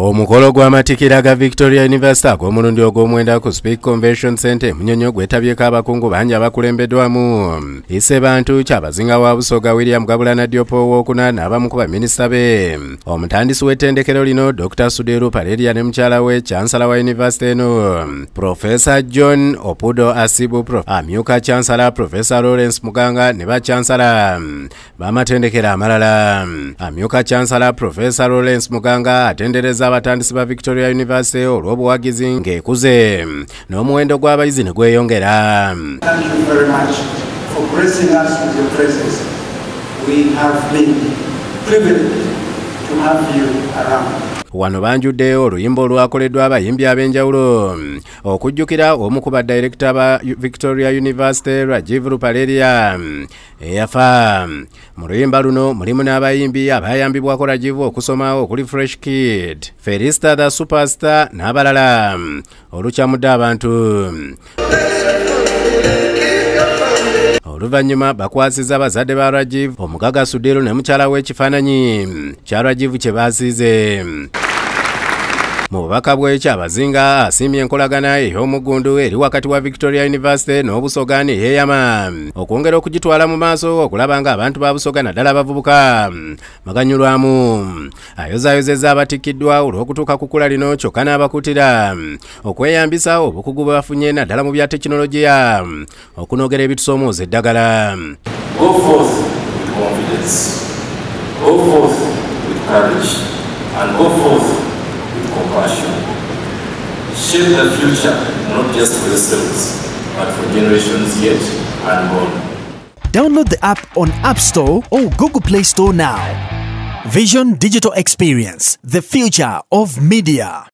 Omukolo gw'amatikira ga Victoria University ag'omulundi ogw'omwenda ku Speak Convention Center Munyonyo gwetabyeko abakungu bangi abakulembeddwamu ise bantu kyabazinga wa Busoga William Gabulana Diopo wokuna n'abamu ku baminisita be. Omutandisi w'ettendekero lino Dr. Suderu Paleria ne mukyala we Chancellor wa University eno Professor John Opudo Asibu amyuka Chancellor Professor Lawrence Muganga ne ba Chancellor b'amatendekero amalala. Amyuka Chancellor Professor Lawrence Muganga atendereza abatandisi ba Victoria University olw'obuwagizi ng'ekuze n'omuwendo gw'abayizi ne gweyongera. Thank you very much for gracing us with your presence. We have been privileged to have you around. Wano banjuddeyo oluyimba olwakoleddwa abayimbi ab'enjawulo okujjukira omu ku badirekita ba Victoria University Rajiv Rupaleria eyafa. Mu luyimba luno mulimu n'abayimbi abayambibwako Rajiv okusoma okuli Fresh Kid, Felista the Superstar n'abalala. Olukyamudde abantu. Oluvanyuma bakwasiza abazadde ba Rajiv omugaga Suderu ne mukyala w'ekifaananyi kya Rajiv kye baasize. Mu bubaka bw'ekyo abazinga asiimye enkolagana ey'omugundu eri wakati wa Victoria University n'Obusoga ne yeeyama okwongera okugitwala mu maaso okulaba nga abantu ba Busoga naddala abavubuka baganyulwamu. Ayozaayozezza abatikkiddwa olw'okutuuka ku kkula lino kyokka n'abakutira okweyambisa obukugu bwe bafunye naddala mu bya tekinologiya okunogera ebitusomooza eddagala. Go forth with confidence, go forth with courage, and go forth compassion. Shape the future, not just for yourselves, but for generations yet unborn. Download the app on App Store or Google Play Store now. Vision Digital Experience, the future of media.